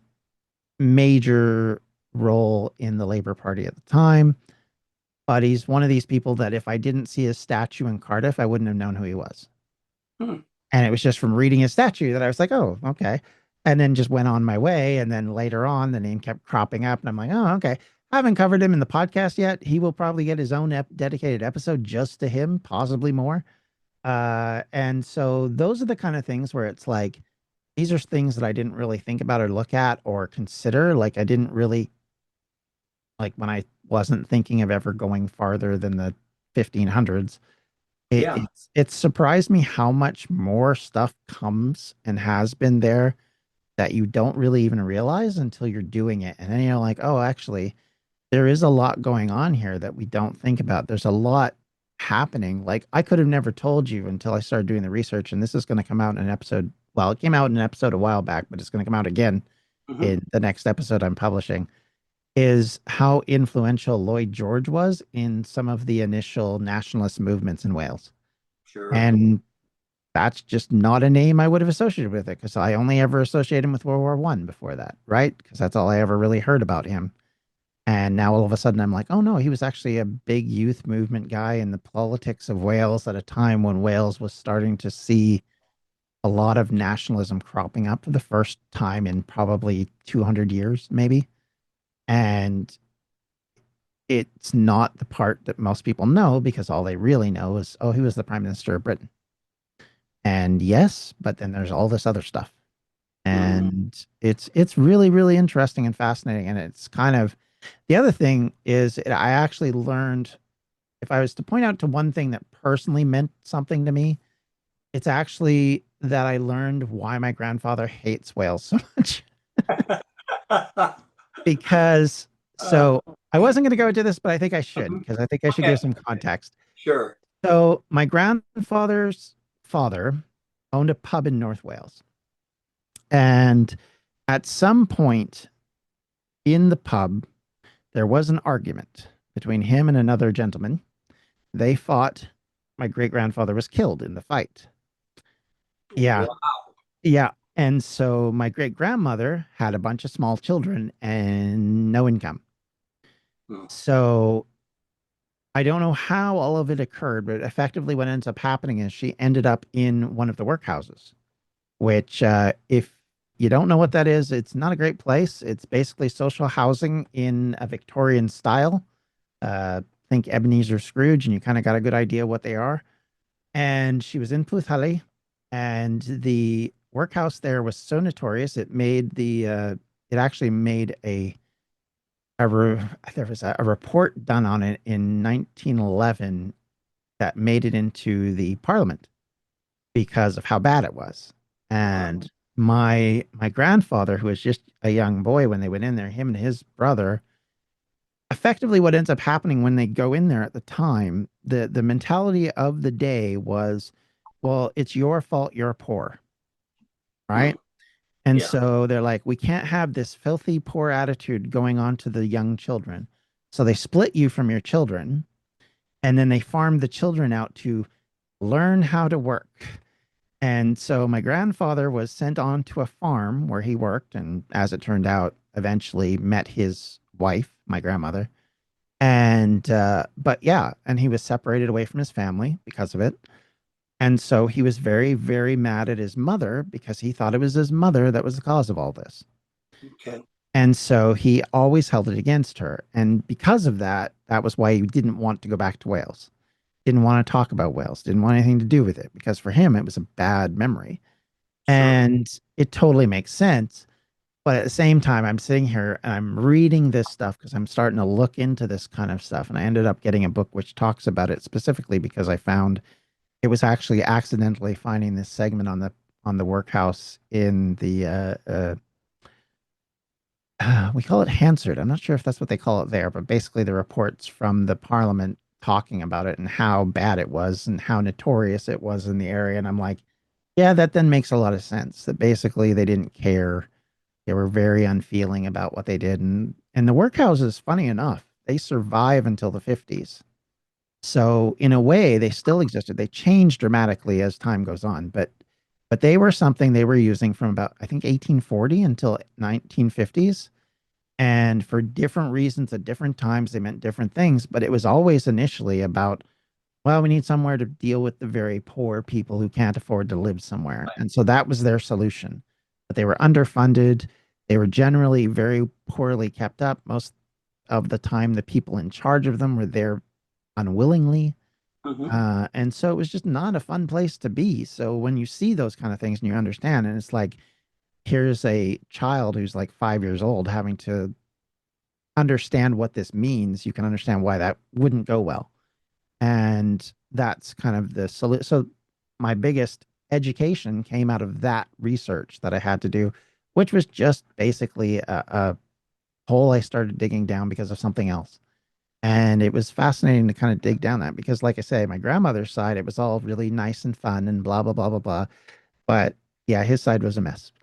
major role in the Labour Party at the time. But he's one of these people that if I didn't see his statue in Cardiff, I wouldn't have known who he was. hmm And it was just from reading his statue that I was like, oh, okay. And then just went on my way. And then later on, the name kept cropping up. And I'm like, oh, okay. I haven't covered him in the podcast yet. He will probably get his own dedicated episode just to him, possibly more. And so those are the kind of things where it's like, these are things that I didn't really think about or look at or consider. Like, I didn't really, like, when I wasn't thinking of ever going farther than the 1500s. Yeah. It's surprised me how much more stuff comes and has been there that you don't really even realize until you're doing it. And then you're like, oh, actually, there is a lot going on here that we don't think about. There's a lot happening. Like I could have never told you until I started doing the research. And this is going to come out in an episode. Well, it came out in an episode a while back, but it's going to come out again hmm in the next episode I'm publishing. Is how influential Lloyd George was in some of the initial nationalist movements in Wales. Sure. And that's just not a name I would have associated with it because I only ever associated him with World War One before that, right? Because that's all I ever really heard about him. And now all of a sudden I'm like, oh no, he was actually a big youth movement guy in the politics of Wales at a time when Wales was starting to see a lot of nationalism cropping up for the first time in probably 200 years, maybe. And it's not the part that most people know because all they really know is, oh, he was the Prime Minister of Britain. And yes, but then there's all this other stuff. hmm And it's really, really interesting and fascinating. And it's kind of the other thing is I actually learned if I was to point out to one thing that personally meant something to me, it's actually that I learned why my grandfather hates whales so much. Because uh, so I wasn't going to go into this, but I think I should mhm. because I think I should Okay. give some context. Sure. So my grandfather's father owned a pub in North Wales. And at some point in the pub, there was an argument between him and another gentleman. They fought. My great grandfather was killed in the fight. Yeah. Wow. Yeah. And so my great grandmother had a bunch of small children and no income. Mm, So I don't know how all of it occurred, but effectively what ends up happening is she ended up in one of the workhouses, which, if you don't know what that is, it's not a great place. It's basically social housing in a Victorian style. Think Ebenezer Scrooge, and you kind of got a good idea what they are. And she was in Pwllheli, and the workhouse there was so notorious it actually made a re, there was a report done on it in 1911 that made it into the parliament because of how bad it was. wow. And my grandfather, who was just a young boy when they went in there, him and his brother effectively what ends up happening when they go in there at the time, the mentality of the day was, well, it's your fault you're poor, Hmm. right? And Yeah. so they're like, we can't have this filthy poor attitude going on to the young children. So they split you from your children, and then they farm the children out to learn how to work. And so my grandfather was sent on to a farm where he worked, and as it turned out, eventually met his wife, my grandmother. And but yeah, and he was separated away from his family because of it. And so he was very, very mad at his mother because he thought it was his mother that was the cause of all this. Okay. And so he always held it against her. And because of that, that was why he didn't want to go back to Wales. Didn't want to talk about Wales, didn't want anything to do with it because for him, it was a bad memory. Sure. And it totally makes sense. But at the same time, I'm sitting here and I'm reading this stuff because I'm starting to look into this kind of stuff. And I ended up getting a book which talks about it specifically because I found it was actually accidentally finding this segment on the workhouse in the we call it Hansard. I'm not sure if that's what they call it there, but basically the reports from the Parliament talking about it and how bad it was and how notorious it was in the area. And I'm like, yeah, that then makes a lot of sense. That basically they didn't care. They were very unfeeling about what they did. And the workhouses, funny enough, they survive until the 50s. So in a way, they still existed. They changed dramatically as time goes on, but they were something they were using from about I think 1840 until 1950s. And for different reasons at different times, they meant different things. But it was always initially about, well, we need somewhere to deal with the very poor people who can't afford to live somewhere. And so that was their solution. But they were underfunded. They were generally very poorly kept up. Most of the time, the people in charge of them were there unwillingly. Hmm. And so it was just not a fun place to be. So when you see those kind of things and you understand, and it's like, here's a child who's like 5 years old having to understand what this means, you can understand why that wouldn't go well. And that's kind of the solution. So my biggest education came out of that research that I had to do, which was just basically a hole I started digging down because of something else. And it was fascinating to kind of dig down that because, like I say, my grandmother's side, it was all really nice and fun and blah, blah, blah, blah, blah. But yeah, his side was a mess.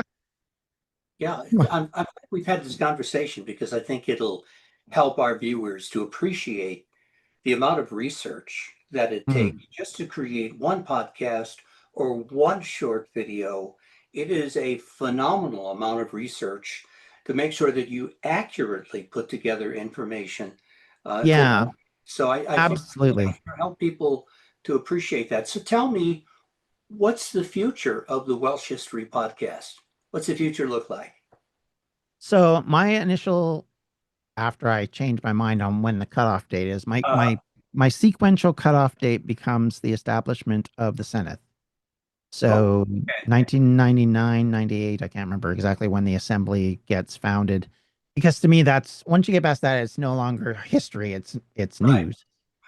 Yeah, I'm glad we've had this conversation because I think it'll help our viewers to appreciate the amount of research that it Mm. takes just to create one podcast or one short video. It is a phenomenal amount of research to make sure that you accurately put together information for the. Yeah, So I think absolutely. it'll help people to appreciate that. So tell me, what's the future of the Welsh History Podcast? What's the future look like? So my initial, after I changed my mind on when the cutoff date is, Uh, my sequential cutoff date becomes the establishment of the Senate. oh, So okay. 1999, 98, I can't remember exactly when the assembly gets founded. Because to me, that's once you get past that, it's no longer history, it's Right. news.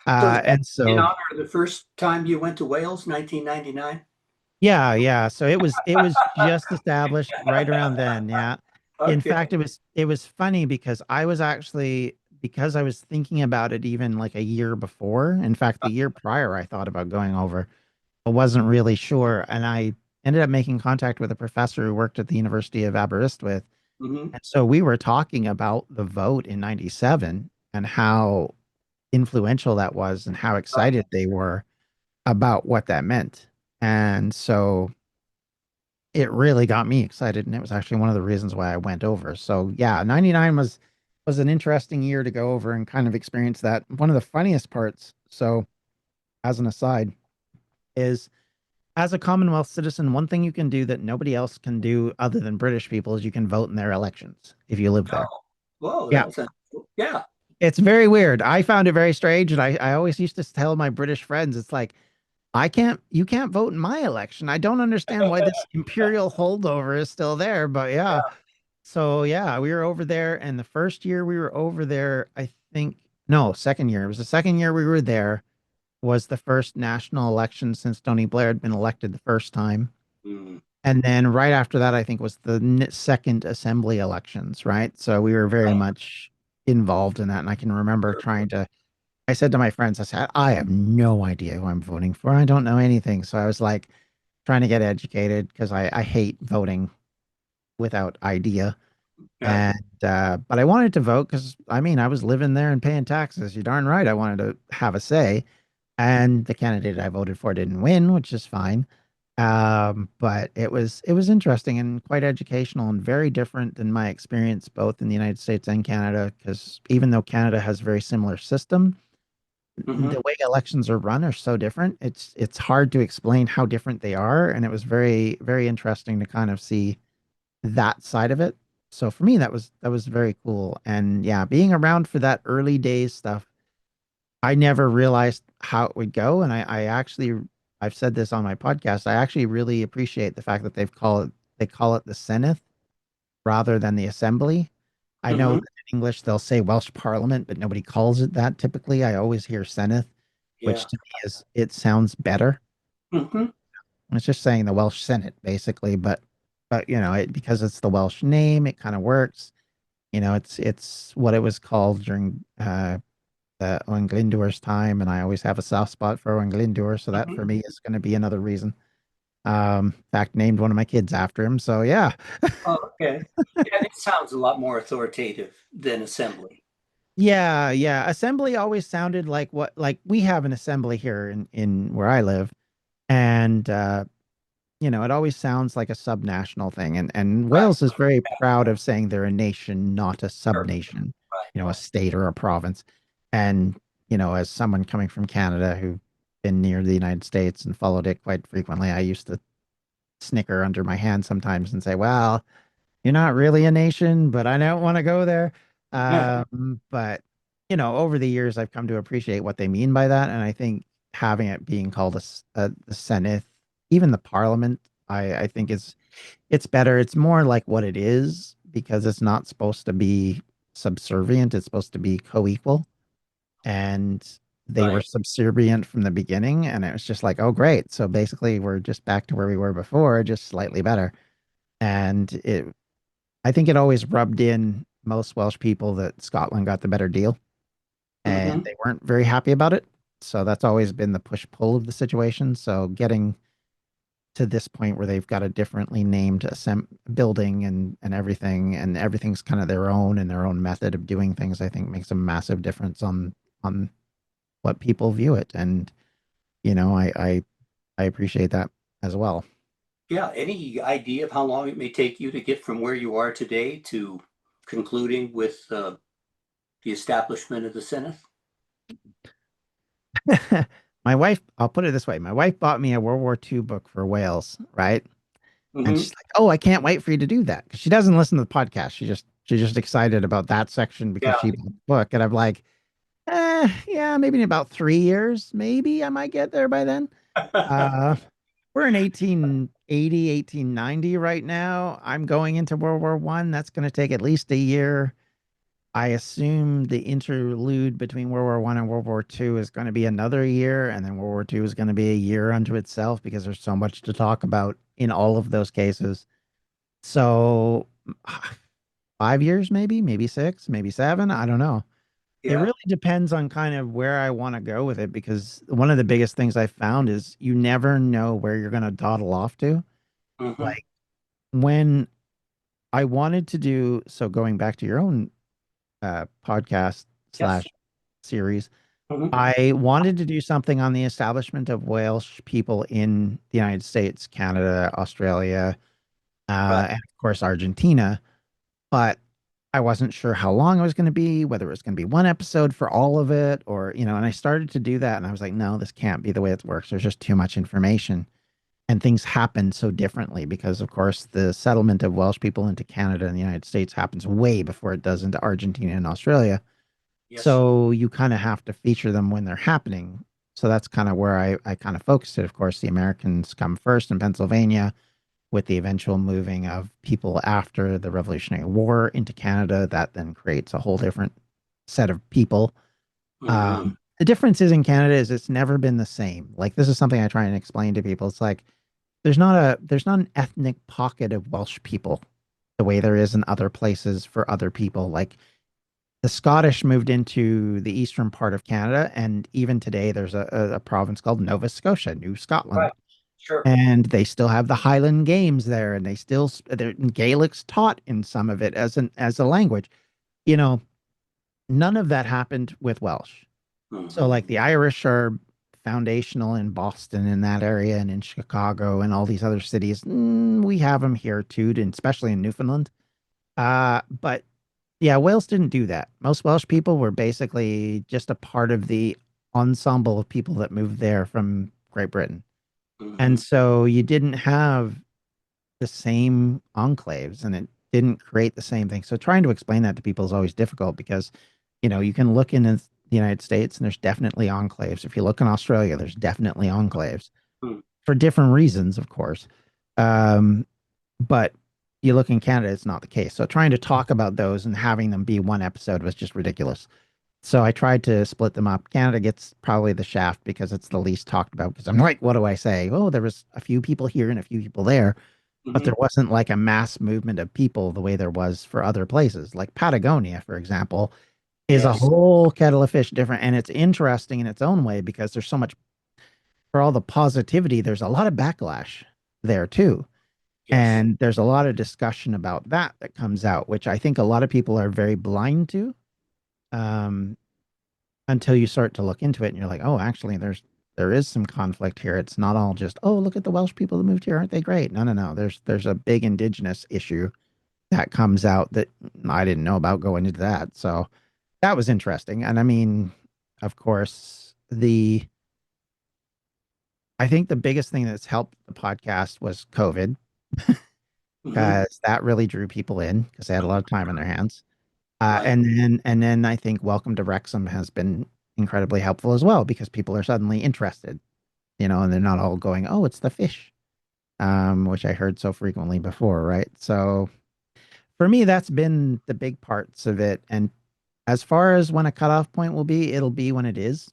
So is that And in so honor of the first time you went to Wales, 1999? yeah, yeah. So it was just established right around then. Yeah. In Okay. fact, it was funny because I was actually because I was thinking about it even like a year before. In fact, the year prior I thought about going over. I wasn't really sure. And I ended up making contact with a professor who worked at the University of Aberystwyth. Hmm. And so we were talking about the vote in 97 and how influential that was and how excited they were about what that meant. And so it really got me excited. And it was actually one of the reasons why I went over. So yeah, 99 was an interesting year to go over and kind of experience that. One of the funniest parts, so as an aside, is as a Commonwealth citizen, one thing you can do that nobody else can do other than British people is you can vote in their elections if you live there. Oh, whoa, Yeah. that's a, yeah. It's very weird. I found it very strange. And I always used to tell my British friends, it's like, you can't vote in my election. I don't understand why this imperial holdover is still there. But yeah. So yeah, we were over there. And the first year we were over there, I think, no, second year. It was the second year we were there was the first national election since Tony Blair had been elected the first time. Mm, And then right after that, I think was the second assembly elections, right? So we were very right. much involved in that. And I can remember Sure. trying to, I said to my friends, I said, I have no idea who I'm voting for. I don't know anything. So I was like trying to get educated because I hate voting without idea. Yeah. And but I wanted to vote because I mean I was living there and paying taxes. You're darn right. I wanted to have a say. And the candidate I voted for didn't win, which is fine. But it was interesting and quite educational and very different than my experience both in the United States and Canada. Because even though Canada has a very similar system, Hmm. the way elections are run are so different. It's hard to explain how different they are, and it was very interesting to kind of see that side of it. So for me, that was very cool. And yeah, being around for that early days stuff, I never realized how it would go. And I actually I've said this on my podcast. I actually really appreciate the fact that they call it the Senate rather than the Assembly. I know Hmm. that in English they'll say Welsh Parliament, but nobody calls it that typically. I always hear Senate, which Yeah. to me is it sounds better. Hmm. It's just saying the Welsh Senate basically, but because it's the Welsh name, it kind of works. It's what it was called during Owen Glyndwr's time, and I always have a soft spot for Owen Glyndwr, so that Hmm. for me is going to be another reason. In fact, named one of my kids after him. So yeah, Oh, okay. Yeah, it sounds a lot more authoritative than assembly. yeah, yeah. Assembly always sounded like we have an assembly here in where I live, and it always sounds like a subnational thing. And Right. Wales is very proud of saying they're a nation, not a Sure. subnation, Right. a state or a province. And, as someone coming from Canada who been near the United States and followed it quite frequently, I used to snicker under my hand sometimes and say, well, you're not really a nation, but I don't want to go there. But over the years, I've come to appreciate what they mean by that, and I think having it being called the Senate, even the Parliament, I think it's better. It's more like what it is because it's not supposed to be subservient. It's supposed to be co-equal, and they were Right. subservient from the beginning, and it was just like, oh, great. So basically, we're just back to where we were before, just slightly better. And I think it always rubbed in most Welsh people that Scotland got the better deal, and Hmm. they weren't very happy about it. So that's always been the push-pull of the situation. So getting to this point where they've got a differently named building and everything, and everything's kind of their own and their own method of doing things, I think makes a massive difference on what people view it. And I appreciate that as well. Yeah. Any idea of how long it may take you to get from where you are today to concluding with the establishment of the Senate? My wife, I'll put it this way, my wife bought me a World War II book for Wales, right? And Hmm. she's like, "Oh, I can't wait for you to do that." Because she doesn't listen to the podcast. She's just excited about that section because Yeah. she bought the book. And I'm like, yeah, maybe in about 3 years, maybe I might get there by then. Uh, we're in 1880, 1890 right now. I'm going into World War One. That's going to take at least a year. I assume the interlude between World War One and World War Two is going to be another year, and then World War Two is going to be a year unto itself because there's so much to talk about in all of those cases. So 5 years, maybe six, maybe seven. I don't know. It Yeah. really depends on kind of where I want to go with it because one of the biggest things I found is you never know where you're going to dawdle off to. Hmm. Like when I wanted to do, so going back to your own podcast Yes. slash series, Hmm. I wanted to do something on the establishment of Welsh people in the United States, Canada, Australia, Right. and of course Argentina. But I wasn't sure how long it was going to be, whether it was going to be one episode for all of it, or, and I started to do that and I was like, no, this can't be the way it works. There's just too much information. And things happen so differently because, of course, the settlement of Welsh people into Canada and the United States happens way before it does into Argentina and Australia. Yes. So you kind of have to feature them when they're happening. So that's kind of where I kind of focused it. Of course, the Americans come first in Pennsylvania with the eventual moving of people after the Revolutionary War into Canada. That then creates a whole different set of people. Hmm. The difference is in Canada is it's never been the same. Like this is something I try and explain to people. It's like there's not an ethnic pocket of Welsh people the way there is in other places for other people. Like The Scottish moved into the eastern part of Canada, and even today there's a province called Nova Scotia, New Right. Scotland, Sure. and they still have the Highland Games there, and Gaelic's taught in some of it as a language. You know, none of that happened with Welsh. So Hmm. like the Irish are foundational in Boston in that area and in Chicago and all these other cities. We have them here too, and especially in Newfoundland. But yeah, Wales didn't do that. Most Welsh people were basically just a part of the ensemble of people that moved there from Great Britain. And Hmm. so you didn't have the same enclaves and it didn't create the same thing. So trying to explain that to people is always difficult because, you can look in the United States and there's definitely enclaves. If you look in Australia, there's definitely enclaves for different reasons, of course. Um, but you look in Canada, it's not the case. So trying to talk about those and having them be one episode was just ridiculous. So I tried to split them up. Canada gets probably the shaft because it's the least talked about. Because I'm like, what do I say? Oh, there was a few people here and a few people there, but Hmm. there wasn't like a mass movement of people the way there was for other places. Like Patagonia, for example, is a Yes. whole kettle of fish different. And it's interesting in its own way because there's so much, for all the positivity, there's a lot of backlash there too. Yes. And there's a lot of discussion about that comes out, which I think a lot of people are very blind to, um, until you start to look into it and you're like, oh, actually, there is some conflict here. It's not all just, oh, look at the Welsh people that moved here, aren't they great? No, no, no. There's a big indigenous issue that comes out that I didn't know about going into that. So that was interesting. And I mean, of course, the I think the biggest thing that's helped the podcast was COVID Hmm. because that really drew people in because they had a lot of time on their hands. Right. And then I think Welcome to Wrexham has been incredibly helpful as well because people are suddenly interested, and they're not all going, "Oh, it's the fish," which I heard so frequently before, right? So for me, that's been the big parts of it. And as far as when a cutoff point will be, it'll be when it is.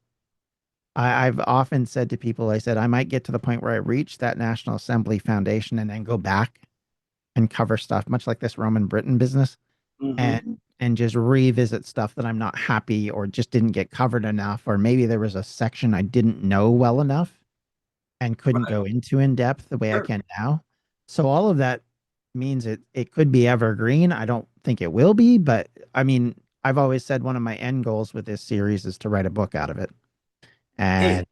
I've often said to people, I said I might get to the point where I reach that National Assembly foundation and then go back and cover stuff, much like this Roman Britain business Hmm. and just revisit stuff that I'm not happy or just didn't get covered enough, or maybe there was a section I didn't know well enough and couldn't Right. go into in depth the way I Sure. can now. So all of that means it could be evergreen. I don't think it will be, but I mean, I've always said one of my end goals with this series is to write a book out of it. Hey.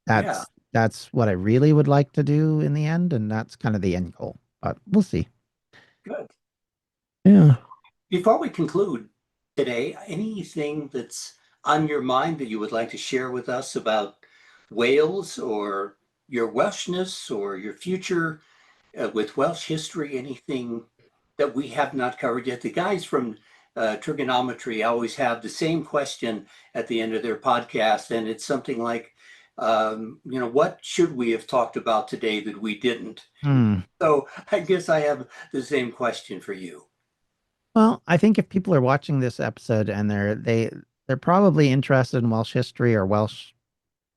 And Yeah. that's what I really would like to do in the end, and that's kind of the end goal. But we'll see. Good. Yeah. Before we conclude today, anything that's on your mind that you would like to share with us about Wales or your Welshness or your future with Welsh history, anything that we have not covered yet? The guys from Trigonometry always have the same question at the end of their podcast, and it's something like, what should we have talked about today that we didn't? Hmm. So I guess I have the same question for you. Well, I think if people are watching this episode and they're probably interested in Welsh history or Welsh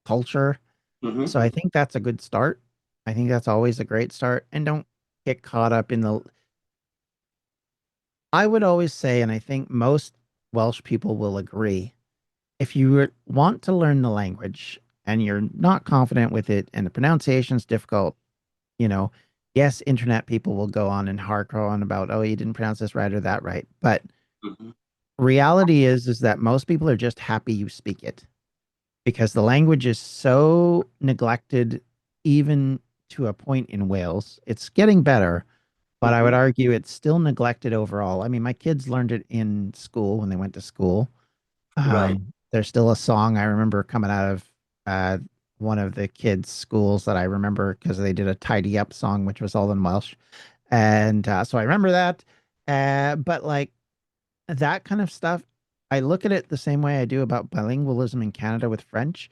culture, Hmm. so I think that's a good start. I think that's always a great start. And don't get caught up in the. I would always say, and I think most Welsh people will agree, if you want to learn the language and you're not confident with it and the pronunciation is difficult, you know, yes, internet people will go on and hardcore on about, oh, you didn't pronounce this right or that right. But Hmm. reality is that most people are just happy you speak it because the language is so neglected, even to a point in Wales. It's getting better, but I would Hmm. argue it's still neglected overall. I mean, my kids learned it in school when they went to school. Right. There's still a song I remember coming out of uh, one of the kids' schools that I remember because they did a tidy up song, which was all in Welsh. And so I remember that. But like that kind of stuff, I look at it the same way I do about bilingualism in Canada with French,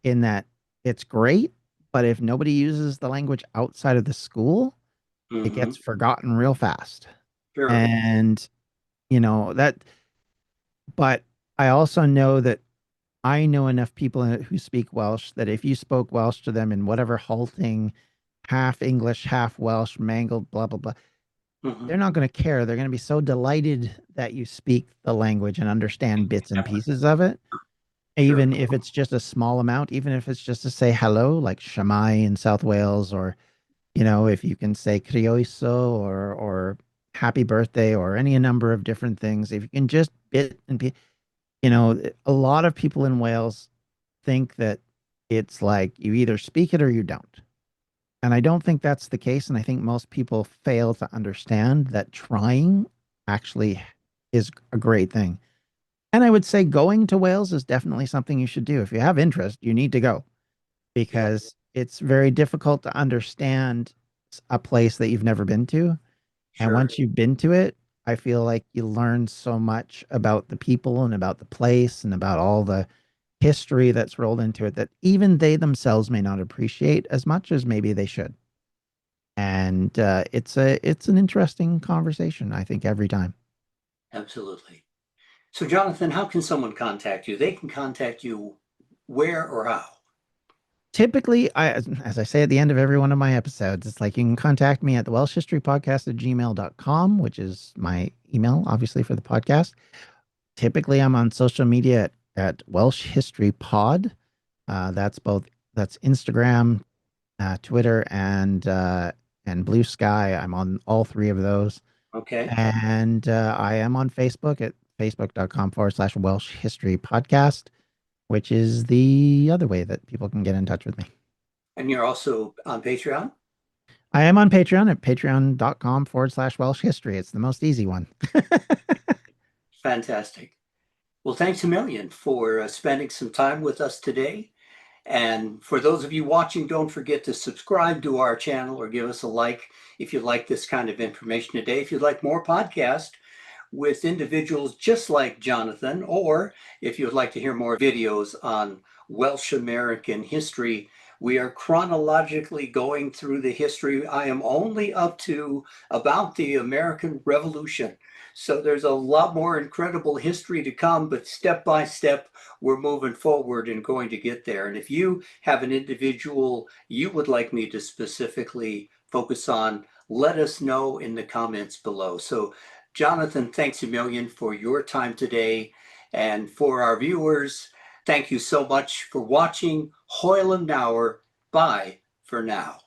in that it's great, but if nobody uses the language outside of the school, it Hmm. gets forgotten real fast. Sure. And, that, but I also know that I know enough people who speak Welsh that if you spoke Welsh to them in whatever halting, half English, half Welsh, mangled, blah, blah, blah, Hmm. they're not going to care. They're going to be so delighted that you speak the language and understand bits and pieces of it, Sure. even if it's just a small amount, even if it's just to say hello, like Shamai in South Wales, or if you can say Crioiso or happy birthday or any number of different things, if you can just bit and be, a lot of people in Wales think that it's like you either speak it or you don't. And I don't think that's the case. And I think most people fail to understand that trying actually is a great thing. And I would say going to Wales is definitely something you should do. If you have interest, you need to go Yep. because it's very difficult to understand a place that you've never been to. And Sure. once you've been to it, I feel like you learn so much about the people and about the place and about all the history that's rolled into it that even they themselves may not appreciate as much as maybe they should. And it's an interesting conversation, I think, every time. Absolutely. So, Jonathan, how can someone contact you? They can contact you where or how? Typically, as I say at the end of every one of my episodes, it's like you can contact me at the Welsh History Podcast at gmail.com, which is my email, obviously, for the podcast. Typically, I'm on social media at Welsh History Pod. That's Instagram, Twitter, and Blue Sky. I'm on all three of those. Okay. And I am on Facebook at facebook.com/ Welsh History Podcast, which is the other way that people can get in touch with me. And you're also on Patreon? I am on Patreon at patreon.com/ Welsh History. It's the most easy one. Fantastic. Well, thanks a million for spending some time with us today. And for those of you watching, don't forget to subscribe to our channel or give us a like if you like this kind of information today. If you'd like more podcasts with individuals just like Jonathan, or if you would like to hear more videos on Welsh American history, we are chronologically going through the history. I am only up to about the American Revolution. So there's a lot more incredible history to come, but step by step, we're moving forward and going to get there. And if you have an individual you would like me to specifically focus on, let us know in the comments below. So Jonathan, thanks a million for your time today. And for our viewers, thank you so much for watching. Hoyle and Nauer, bye for now.